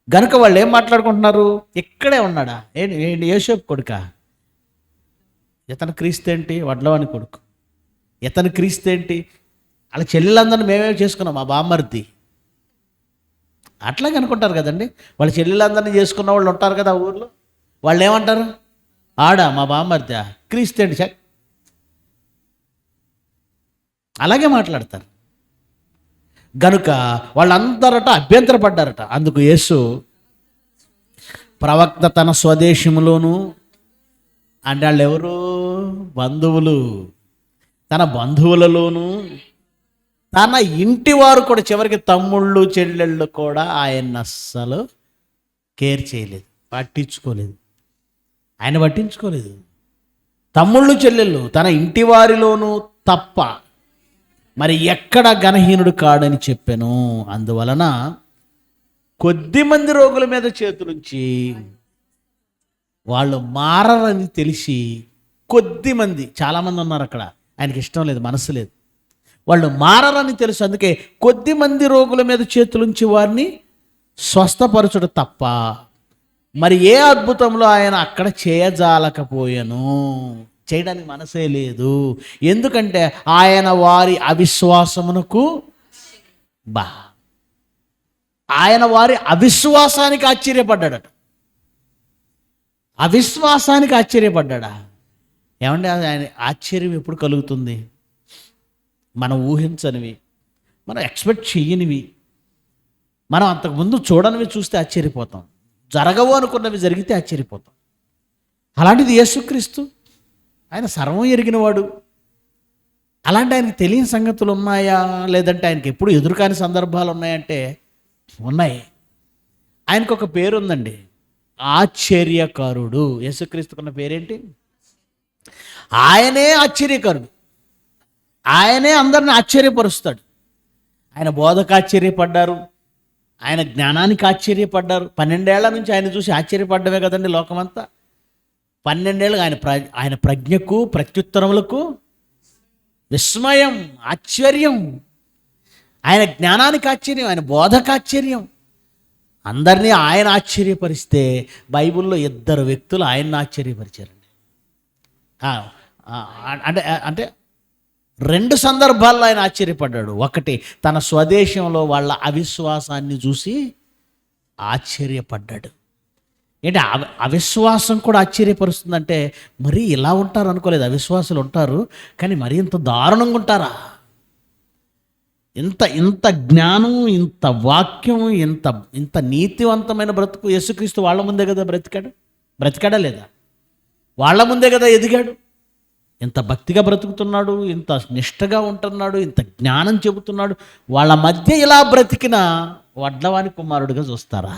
గనుక వాళ్ళు ఏం మాట్లాడుకుంటున్నారు, ఇక్కడే ఉన్నాడా, ఏంటి యోసేపు కొడుక, ఇతను క్రీస్తు ఏంటి, వడ్లవాని కొడుకు, ఇతను క్రీస్తు ఏంటి, అలా చెల్లెలందరినీ మేమేమి చేసుకున్నాం, మా బామ్మర్ది, అట్లాగే అనుకుంటారు కదండి. వాళ్ళ చెల్లెలందరినీ చేసుకున్న వాళ్ళు ఉంటారు కదా ఊర్లో, వాళ్ళు ఏమంటారు, మా బామ్మర్ది క్రీస్తు ఏంటి, అలాగే మాట్లాడతారు. గనుక వాళ్ళందరట అభ్యంతరపడ్డారట. అందుకు యేసు, ప్రవక్త తన స్వదేశంలోను, అంటే వాళ్ళు ఎవరు, బంధువులు, తన బంధువులలోను, తన ఇంటి వారు కూడా, చివరికి తమ్ముళ్ళు చెల్లెళ్ళు కూడా ఆయన అస్సలు కేర్ చేయలేదు, పట్టించుకోలేదు. ఆయన పట్టించుకోలేదు. తమ్ముళ్ళు చెల్లెళ్ళు తన ఇంటి వారిలోనూ తప్ప మరి ఎక్కడ ఘనహీనుడు కాడని చెప్పాను. అందువలన కొద్దిమంది రోగుల మీద చేతులుంచి, వాళ్ళు మారరని తెలిసి కొద్దిమంది, చాలామంది ఉన్నారు అక్కడ, ఆయనకి ఇష్టం లేదు, మనసు లేదు, వాళ్ళు మారరని తెలుసు, అందుకే కొద్దిమంది రోగుల మీద చేతులుంచి వారిని స్వస్థపరచుడు తప్ప మరి ఏ అద్భుతంలో ఆయన అక్కడ చేయజాలకపోయాను, చేయడానికి మనసే లేదు. ఎందుకంటే ఆయన వారి అవిశ్వాసమునకు ఆయన వారి అవిశ్వాసానికి ఆశ్చర్యపడ్డాడట. అవిశ్వాసానికి ఆశ్చర్యపడ్డా. ఏమంటే ఆయన ఆశ్చర్యం ఎప్పుడు కలుగుతుంది, మనం ఊహించనివి, మనం ఎక్స్పెక్ట్ చెయ్యనివి, మనం అంతకుముందు చూడనివి చూస్తే ఆశ్చర్యపోతాం, జరగవు అనుకున్నవి జరిగితే ఆశ్చర్యపోతాం. అలాంటిది యేసుక్రీస్తు, ఆయన సర్వం ఎరిగినవాడు. అలాంటి ఆయనకి తెలియని సంగతులు ఉన్నాయా, లేదంటే ఆయనకి ఎప్పుడు ఎదురుకాని సందర్భాలు ఉన్నాయంటే ఉన్నాయి. ఆయనకు ఒక పేరు ఉందండి, ఆశ్చర్యకారుడు. యేసుక్రీస్తుకున్న పేరేంటి? ఆయనే ఆశ్చర్యకారుడు. ఆయనే అందరిని ఆశ్చర్యపరుస్తాడు. ఆయన బోధకు ఆశ్చర్యపడ్డారు, ఆయన జ్ఞానానికి ఆశ్చర్యపడ్డారు. 12 ఏళ్ల నుంచి ఆయన చూసి ఆశ్చర్యపడ్డమే కదండి లోకమంతా. 12 ఏళ్ళుగా ఆయన ప్రజ్ఞకు ప్రత్యుత్తరములకు విస్మయం, ఆశ్చర్యం. ఆయన జ్ఞానానికి ఆశ్చర్యం, ఆయన బోధకు ఆశ్చర్యం. అందరినీ ఆయన ఆశ్చర్యపరిస్తే బైబిల్లో 2 వ్యక్తులు ఆయన్ని ఆశ్చర్యపరిచారండి. అంటే 2 సందర్భాల్లో ఆయన ఆశ్చర్యపడ్డాడు. ఒకటి, తన స్వదేశంలో వాళ్ళ అవిశ్వాసాన్ని చూసి ఆశ్చర్యపడ్డాడు. ఏంటి అవిశ్వాసం కూడా ఆశ్చర్యపరుస్తుందంటే, మరీ ఇలా ఉంటారు అనుకోలేదు. అవిశ్వాసులు ఉంటారు, కానీ మరీ ఇంత దారుణంగా ఉంటారా? ఇంత జ్ఞానం, ఇంత వాక్యం, ఇంత నీతివంతమైన బ్రతుకు యేసుక్రీస్తు వాళ్ళ ముందే కదా బ్రతికాడా లేదా? వాళ్ళ ముందే కదా ఎదిగాడు. ఇంత భక్తిగా బ్రతుకుతున్నాడు, ఇంత నిష్టగా ఉంటున్నాడు, ఇంత జ్ఞానం చెబుతున్నాడు. వాళ్ళ మధ్య ఇలా బ్రతికిన వడ్లవాని కుమారుడిగా చూస్తారా?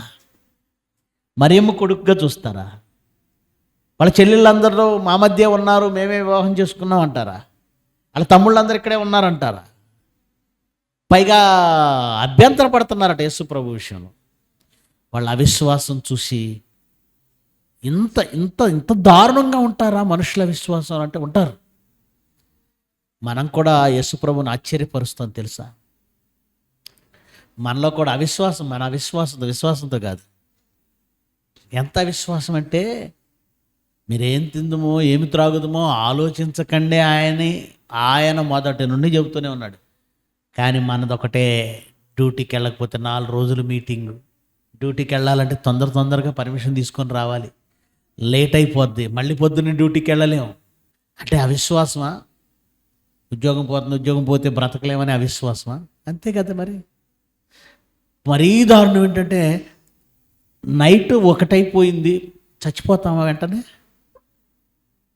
మరియమ్మ కొడుకుగా చూస్తారా? వాళ్ళ చెల్లెళ్ళందరూ మా మధ్య ఉన్నారు, మేమే వివాహం చేసుకున్నాం అంటారా? వాళ్ళ తమ్ముళ్ళందరూ ఇక్కడే ఉన్నారంటారా? పైగా అభ్యంతర పడుతున్నారట యేసు ప్రభు విషయంలో. వాళ్ళ అవిశ్వాసం చూసి ఇంత దారుణంగా ఉంటారా మనుషుల విశ్వాసం అంటే? ఉంటారు. మనం కూడా యేసు ప్రభుని ఆశ్చర్యపరుస్తాం తెలుసా? మనలో కూడా అవిశ్వాసం, మన విశ్వాసంతో కాదు. ఎంత అవిశ్వాసం అంటే, మీరేం తిందుమో ఏమి త్రాగుదమో ఆలోచించకండి ఆయన మొదటి నుండి చెబుతూనే ఉన్నాడు. కానీ మనదొకటే, డ్యూటీకి వెళ్ళకపోతే 4 రోజులు మీటింగు. డ్యూటీకి వెళ్ళాలంటే తొందరగా పర్మిషన్ తీసుకొని రావాలి, లేట్ అయిపోద్ది, మళ్ళీ పొద్దున్న డ్యూటీకి వెళ్ళలేము. అంటే అవిశ్వాసమా? ఉద్యోగం పోతే బ్రతకలేమని అవిశ్వాసమా? అంతే కదా. మరీ దారుణం ఏంటంటే, నైట్ 1 అయిపోయింది, చచ్చిపోతామా వెంటనే?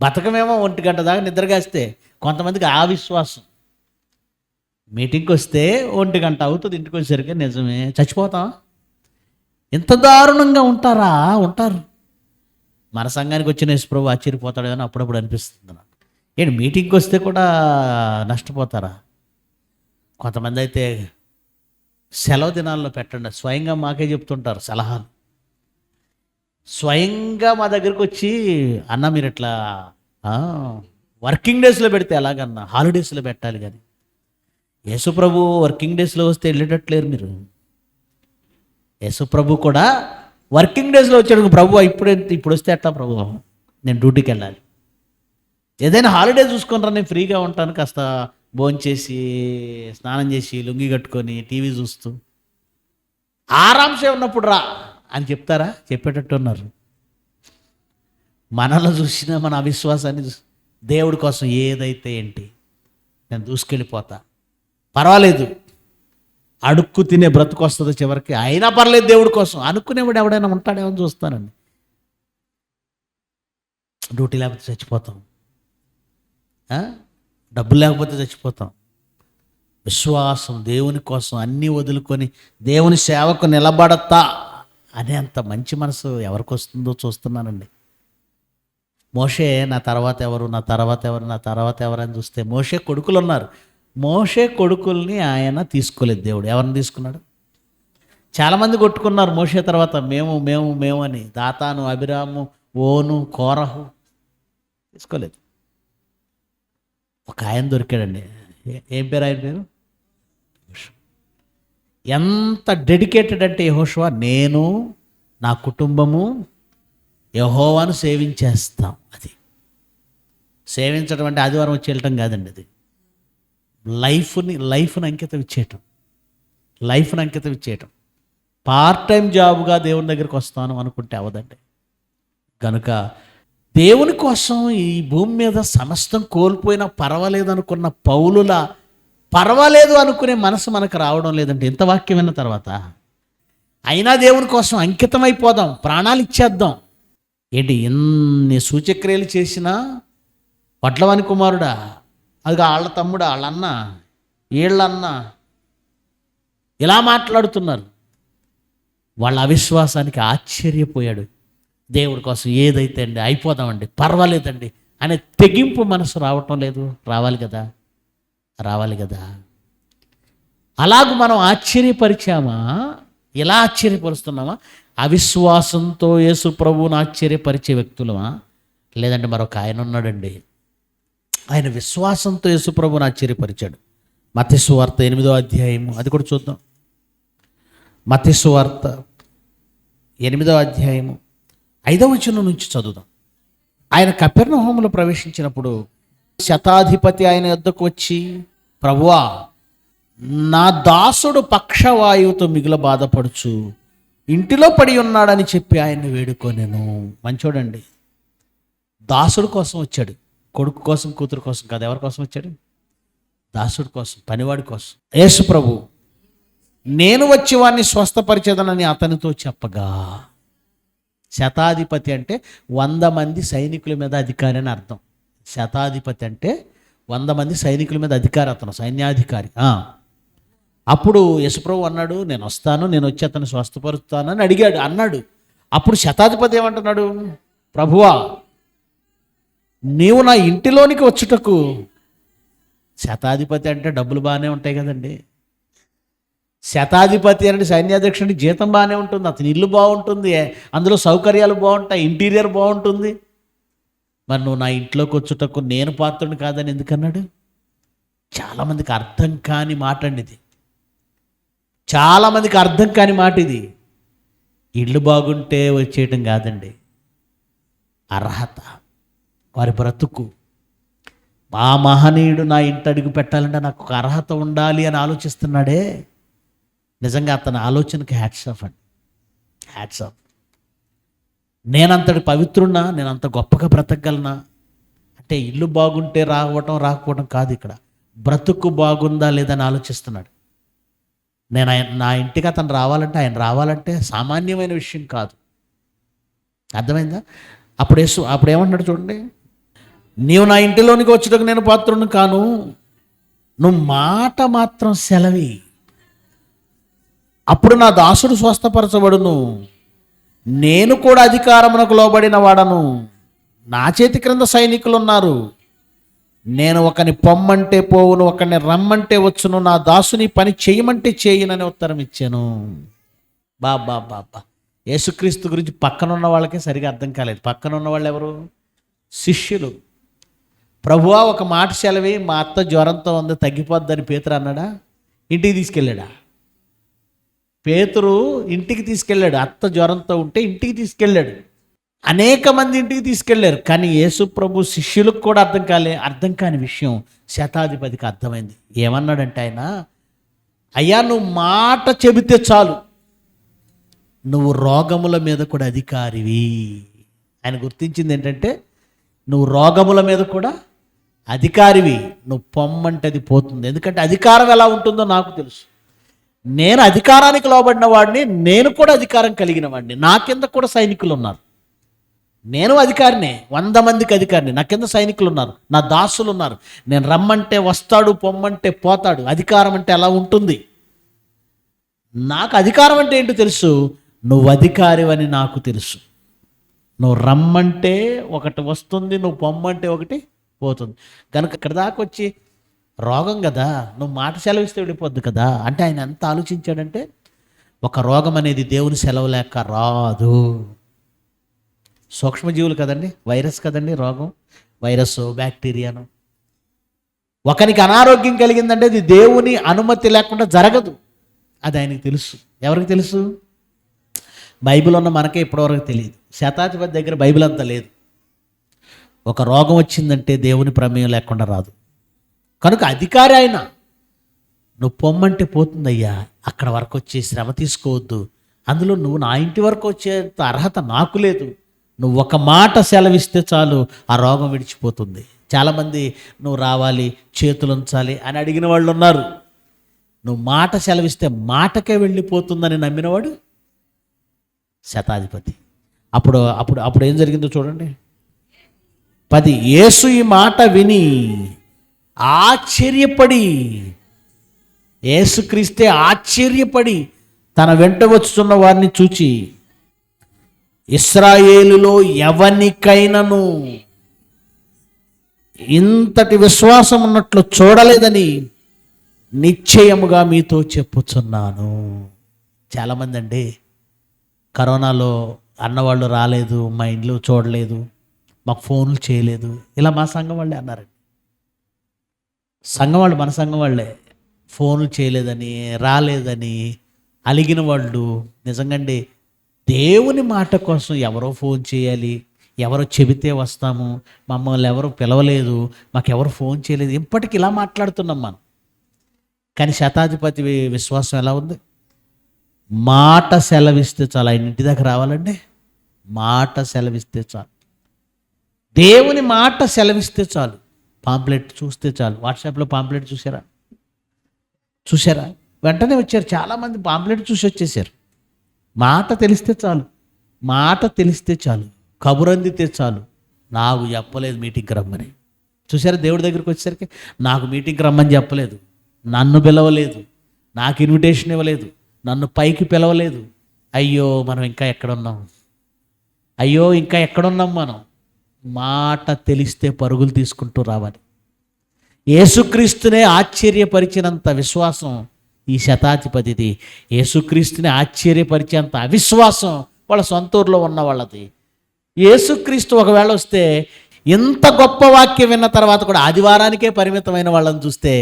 బతకమేమో 1 గంట దాకా నిద్రగాస్తే. కొంతమందికి ఆ విశ్వాసం. మీటింగ్కి వస్తే 1 గంట అవుతుంది, ఇంటికి వచ్చేసరికి నిజమే చచ్చిపోతాం. ఎంత దారుణంగా ఉంటారా? ఉంటారు. మన సంఘానికి వచ్చిన యేసు ప్రభు ఆశ్చర్యపోతాడు అని అప్పుడప్పుడు అనిపిస్తుంది నాకు. ఏంటి మీటింగ్కి వస్తే కూడా నష్టపోతారా? కొంతమంది అయితే సెలవు దినాల్లో పెట్టండి, స్వయంగా మాకే చెప్తుంటారు సలహాలు. స్వయంగా మా దగ్గరికి వచ్చి, అన్న మీరు ఇట్లా వర్కింగ్ డేస్లో పెడితే ఎలాగన్నా, హాలిడేస్లో పెట్టాలి. కానీ యేసుప్రభు వర్కింగ్ డేస్లో వస్తే వెళ్ళేటట్లేరు మీరు. యేసుప్రభు కూడా వర్కింగ్ డేస్లో వచ్చాడు. ప్రభు ఇప్పుడు వస్తే ఎట్లా ప్రభు, నేను డ్యూటీకి వెళ్ళాలి. ఏదైనా హాలిడే చూసుకొని రా, నేను ఫ్రీగా ఉంటాను, కాస్త భోంచేసి స్నానం చేసి లుంగి కట్టుకొని టీవీ చూస్తూ ఆరాంసే ఉన్నప్పుడు రా అని చెప్తారా? చెప్పేటట్టు ఉన్నారు. మనలో చూసిన మన అవిశ్వాసాన్ని దేవుడి కోసం ఏదైతే ఏంటి, నేను దూసుకెళ్ళిపోతా, పర్వాలేదు, అడుక్కు తినే బ్రతుకు వస్తుంది చివరికి, అయినా పర్లేదు దేవుడి కోసం అనుకునేవాడు ఎవడైనా ఉంటాడేమో చూస్తానండి. డ్యూటీ లేకపోతే చచ్చిపోతాం, డబ్బులు లేకపోతే చచ్చిపోతాం. విశ్వాసం, దేవుని కోసం అన్నీ వదులుకొని దేవుని సేవకు నిలబడతా అనే అంత మంచి మనసు ఎవరికి వస్తుందో చూస్తున్నానండి. మోషే నా తర్వాత ఎవరు అని చూస్తే మోషే కొడుకులు ఉన్నారు. మోషే కొడుకుల్ని ఆయన తీసుకోలేదు దేవుడు. ఎవరిని తీసుకున్నాడు? చాలామంది కొట్టుకున్నారు మోషే తర్వాత, మేము అని. దాతాను, అబిరాము, ఓను, కోరహు తీసుకోలేదు. ఒక ఆయన దొరికాడండి. ఏం పేరు ఆయన పేరు? ఎంత డెడికేటెడ్ అంటే యెహోషువ, నేను నా కుటుంబము యెహోవాను సేవించేస్తాం. అది సేవించడం అంటే ఆదివారం వచ్చి వెళ్ళటం కాదండి. అది లైఫ్ని అంకితం ఇచ్చేయటం. పార్ట్ టైం జాబ్గా దేవుని దగ్గరికి వస్తాను అనుకుంటే అవదండి. కనుక దేవుని కోసం ఈ భూమి మీద సమస్తం కోల్పోయినా పర్వాలేదు అనుకున్న పౌలులా పర్వాలేదు అనుకునే మనసు మనకు రావడం లేదంటే ఇంత వాక్యం విన్న తర్వాత అయినా దేవుని కోసం అంకితం అయిపోదాం, ప్రాణాలు ఇచ్చేద్దాం. ఏంటి ఎన్ని సూచక్రియలు చేసినా వడ్లవాని కుమారుడా, అది వాళ్ళ తమ్ముడా, వాళ్ళన్న, వీళ్ళన్న ఇలా మాట్లాడుతున్నారు. వాళ్ళ అవిశ్వాసానికి ఆశ్చర్యపోయాడు. దేవుడి కోసం ఏదైతే అండి అయిపోదామండి, పర్వాలేదండి అనే తెగింపు మనసు రావటం లేదు. రావాలి కదా, రావాలి కదా. అలాగూ మనం ఆశ్చర్యపరిచామా? ఎలా ఆశ్చర్యపరుస్తున్నామా? అవిశ్వాసంతో యేసు ప్రభువును ఆశ్చర్యపరిచే వ్యక్తులమా? లేదంటే మరొక ఆయన ఉన్నాడండి, ఆయన విశ్వాసంతో యేసు ప్రభువును ఆశ్చర్యపరిచాడు. మత్తయి సువార్త 8వ అధ్యాయము, అది కూడా చూద్దాం. మత్తయి సువార్త 8వ అధ్యాయము 5వ వచనం నుంచి చదువుదాం. ఆయన కపెర్నహూములో ప్రవేశించినప్పుడు శతాధిపతి ఆయన యొద్దకు వచ్చి, ప్రభువా, నా దాసుడు పక్షవాయువుతో మిగుల బాధపడుచు ఇంటిలో పడి ఉన్నాడని చెప్పి ఆయన్ని వేడుకొనెను. మంచోడండి, దాసుడు కోసం వచ్చాడు, కొడుకు కోసం కూతురు కోసం కాదు. ఎవరి కోసం వచ్చాడు? దాసుడు కోసం, పనివాడి కోసం. యేసు ప్రభు నేను వచ్చి వాడిని స్వస్థపరిచేదనని అతనితో చెప్పగా, శతాధిపతి అంటే 100 మంది సైనికుల మీద అధికారి అని అర్థం. శతాధిపతి అంటే 100 మంది సైనికుల మీద అధికారి, అతను సైన్యాధికారి. అప్పుడు యేసుప్రభు అన్నాడు, నేను వస్తాను, నేను వచ్చి అతను స్వస్థపరుస్తానని అన్నాడు. అప్పుడు శతాధిపతి ఏమంటున్నాడు? ప్రభువా, నీవు నా ఇంటిలోనికి వచ్చుటకు. శతాధిపతి అంటే డబ్బులు బాగానే ఉంటాయి కదండి. శతాధిపతి అంటే సైన్యాధ్యక్షుడి జీతం బాగానే ఉంటుంది, అతని ఇల్లు బాగుంటుంది, అందులో సౌకర్యాలు బాగుంటాయి, ఇంటీరియర్ బాగుంటుంది. మరి నువ్వు నా ఇంట్లోకి వచ్చుటకు నేను పాత్రుని కాదని ఎందుకన్నాడు? చాలామందికి అర్థం కాని మాట అండి ఇది. చాలామందికి అర్థం కాని మాట ఇది. ఇల్లు బాగుంటే వచ్చేయటం కాదండి, అర్హత, వారి బ్రతుకు. ఆ మహనీయుడు నా ఇంటి అడుగు పెట్టాలంటే నాకు ఒక అర్హత ఉండాలి అని ఆలోచిస్తున్నాడే, నిజంగా అతని ఆలోచనకి హ్యాట్స్ ఆఫ్ అండి, హ్యాట్స్ ఆఫ్. నేనంతటి పవిత్రున్నా, నేనంత గొప్పగా బ్రతకగలనా అంటే ఇల్లు బాగుంటే రాకపోవటం కాదు. ఇక్కడ బ్రతుకు బాగుందా లేదని ఆలోచిస్తున్నాడు. నా ఇంటికి అతను రావాలంటే, ఆయన రావాలంటే సామాన్యమైన విషయం కాదు. అర్థమైందా? అప్పుడు ఏమంటున్నాడు చూడండి, నీవు నా ఇంటిలోనికి వచ్చుటకు నేను పాత్రుని కాను, నువ్వు మాట మాత్రం సెలవి, అప్పుడు నా దాసుడు స్వస్థపరచబడును, నేను కూడా అధికారమునకు లోబడిన వాడను, నా చేతి క్రింద సైనికులు ఉన్నారు, నేను ఒకని పొమ్మంటే పోవును, ఒకని రమ్మంటే వచ్చును, నా దాసుని పని చేయమంటే చేయనని ఉత్తరం ఇచ్చాను. బాబా, యేసుక్రీస్తు గురించి పక్కన ఉన్న వాళ్ళకే సరిగా అర్థం కాలేదు. పక్కన ఉన్న వాళ్ళు ఎవరు? శిష్యులు. ప్రభువా, ఒక మాట సెలవి, మా అత్త జ్వరంతో ఉంది, తగ్గిపోద్దని పేతురు అన్నాడా? ఇంటికి తీసుకెళ్ళాడా? పేతురు ఇంటికి తీసుకెళ్ళాడు. అత్త జ్వరంతో ఉంటే ఇంటికి తీసుకెళ్ళాడు. అనేక మంది ఇంటికి తీసుకెళ్ళారు. కానీ యేసు ప్రభు శిష్యులకు కూడా అర్థం కాని విషయం శతాధిపతికి అర్థమైంది. ఏమన్నాడంటే ఆయన, అయ్యా, నువ్వు మాట చెబితే చాలు, నువ్వు రోగముల మీద కూడా అధికారివి. ఆయన గుర్తించింది ఏంటంటే, నువ్వు రోగముల మీద కూడా అధికారివి, నువ్వు పొమ్మంటే అది పోతుంది. ఎందుకంటే అధికారం ఎలా ఉంటుందో నాకు తెలుసు. నేను అధికారానికి లోబడిన వాడిని, నేను కూడా అధికారం కలిగిన వాడిని. నా కింద కూడా సైనికులు ఉన్నారు. నేను అధికారినే, 100 మందికి అధికారిని. నా కింద సైనికులు ఉన్నారు, నా దాసులు ఉన్నారు. నేను రమ్మంటే వస్తాడు, పొమ్మంటే పోతాడు. అధికారం అంటే ఎలా ఉంటుంది? నాకు అధికారం అంటే ఏంటో తెలుసు, నువ్వు అధికారివని నాకు తెలుసు. నువ్వు రమ్మంటే ఒకటి వస్తుంది, నువ్వు పొమ్మంటే ఒకటి పోతుంది. కనుక ఇక్కడ దాకా వచ్చి రోగం కదా, నువ్వు మాట సెలవిస్తే వెళ్ళిపోద్దు కదా అంటే ఆయన ఎంత ఆలోచించాడంటే, ఒక రోగం అనేది దేవుని సెలవు లేక రాదు. సూక్ష్మజీవులు కదండి, వైరస్ కదండి రోగం, వైరస్ బ్యాక్టీరియాను. ఒకనికి అనారోగ్యం కలిగిందంటే అది దేవుని అనుమతి లేకుండా జరగదు. అది ఆయనకి తెలుసు. ఎవరికి తెలుసు? బైబిల్ ఉన్న మనకే ఇప్పటివరకు తెలియదు. శతాధిపతి దగ్గర బైబిల్ అంతా లేదు. ఒక రోగం వచ్చిందంటే దేవుని ప్రమేయం లేకుండా రాదు. కనుక అధికారి ఆయన, నువ్వు పొమ్మంటే పోతుందయ్యా, అక్కడ వరకు వచ్చి శ్రమ తీసుకోవద్దు, అందులో నువ్వు నా ఇంటి వరకు వచ్చేంత అర్హత నాకు లేదు, నువ్వు ఒక మాట సెలవిస్తే చాలు ఆ రోగం విడిచిపోతుంది. చాలామంది నువ్వు రావాలి, చేతులు ఉంచాలి అని అడిగిన వాళ్ళు ఉన్నారు. నువ్వు మాట సెలవిస్తే మాటకే వెళ్ళిపోతుందని నమ్మినవాడు శతాధిపతి. అప్పుడు అప్పుడు అప్పుడు ఏం జరిగిందో చూడండి. 10 యేసు ఈ మాట విని ఆశ్చర్యపడి, యేసుక్రీస్తే ఆశ్చర్యపడి తన వెంట వచ్చుతున్న వారిని చూచి, ఇశ్రాయేలులో ఎవనికైనను ఇంతటి విశ్వాసం ఉన్నట్లు చూడలేదని నిశ్చయముగా మీతో చెప్పుచున్నాను. చాలామంది అండి కరోనాలో అన్నవాళ్ళు రాలేదు, మా ఇంట్లో చూడలేదు, మాకు ఫోన్లు చేయలేదు, ఇలా మా సంఘం వాళ్ళే అన్నారండి. సంఘం వాళ్ళు, మన సంఘం వాళ్ళే ఫోన్లు చేయలేదని, రాలేదని అలిగిన వాళ్ళు. నిజంగండి, దేవుని మాట కోసం ఎవరో ఫోన్ చేయాలి, ఎవరో చెబితే వస్తాము, మమ్మల్ని ఎవరు పిలవలేదు, మాకెవరు ఫోన్ చేయలేదు, ఇప్పటికి ఇలా మాట్లాడుతున్నాం మనం. కానీ శతాధిపతి విశ్వాసం ఎలా ఉంది? మాట సెలవిస్తే చాలు. ఆయన ఇంటి దగ్గర రావాలండి, మాట సెలవిస్తే చాలు, దేవుని మాట సెలవిస్తే చాలు. పాంప్లెట్ చూస్తే చాలు. వాట్సాప్లో పాంప్లెట్ చూసారా? వెంటనే వచ్చారు చాలామంది, పాంప్లెట్ చూసి వచ్చేసారు. మాట తెలిస్తే చాలు, కబురు అందితే చాలు. నాకు చెప్పలేదు మీటింగ్కి రమ్మని. చూసారా, దేవుడి దగ్గరికి వచ్చేసరికి నాకు మీటింగ్కి రమ్మని చెప్పలేదు, నన్ను పిలవలేదు, నాకు ఇన్విటేషన్ ఇవ్వలేదు, నన్ను పైకి పిలవలేదు. అయ్యో మనం ఇంకా ఎక్కడున్నాం మనం. మాట తెలిస్తే పరుగులు తీసుకుంటూ రావాలి. యేసుక్రీస్తునే ఆశ్చర్యపరిచినంత విశ్వాసం ఈ శతాధిపతిది. యేసుక్రీస్తుని ఆశ్చర్యపరిచేంత అవిశ్వాసం వాళ్ళ సొంత ఊర్లో ఉన్న వాళ్ళది. యేసుక్రీస్తు ఒకవేళ వస్తే ఇంత గొప్ప వాక్యం విన్న తర్వాత కూడా ఆదివారానికే పరిమితమైన వాళ్ళని చూస్తే,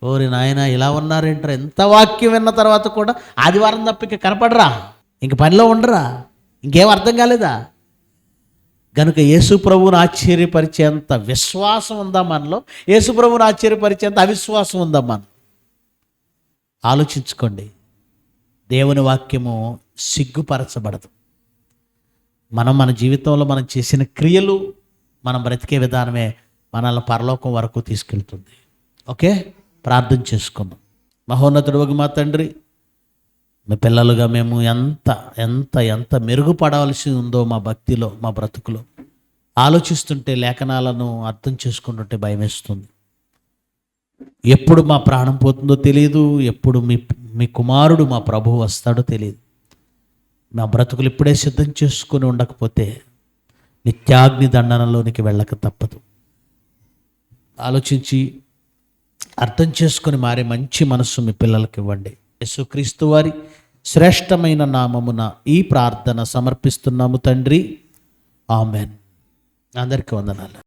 ఓరి నాయన ఇలా ఉన్నారేంటారు, ఎంత వాక్యం విన్న తర్వాత కూడా ఆదివారం తప్ప ఇంక కనపడరా, ఇంక పనిలో ఉండరా, ఇంకేం అర్థం కాలేదా? కనుక యేసు ప్రభువును ఆశ్చర్యపరిచేంత విశ్వాసం ఉందా మనలో? యేసు ప్రభువును ఆశ్చర్యపరిచేంత అవిశ్వాసం ఉందా మనం? ఆలోచించుకోండి. దేవుని వాక్యము సిగ్గుపరచబడదు. మన జీవితంలో మనం చేసిన క్రియలు, మనం బ్రతికే విధానమే మనల్ని పరలోకం వరకు తీసుకెళ్తుంది. ఓకే, ప్రార్థన చేసుకుందాం. మహోన్నతుడు మా తండ్రి, మీ పిల్లలుగా మేము ఎంత ఎంత ఎంత మెరుగుపడవలసి ఉందో మా భక్తిలో, మా బ్రతుకులో ఆలోచిస్తుంటే, లేఖనాలను అర్థం చేసుకుంటుంటే భయం వేస్తుంది. ఎప్పుడు మా ప్రాణం పోతుందో తెలియదు, ఎప్పుడు మీ కుమారుడు మా ప్రభువు వస్తాడో తెలియదు. మా బ్రతుకులు ఇప్పుడే సిద్ధం చేసుకొని ఉండకపోతే నిత్యాగ్ని దండనలోనికి వెళ్ళక తప్పదు. ఆలోచించి అర్థం చేసుకొని మారే మంచి మనస్సు మీ పిల్లలకి ఇవ్వండి. యేసుక్రీస్తు వారి శ్రేష్టమైన నామమున ఈ ప్రార్థన సమర్పిస్తున్నాము తండ్రి, ఆమెన్. అందరికీ వందనాలు.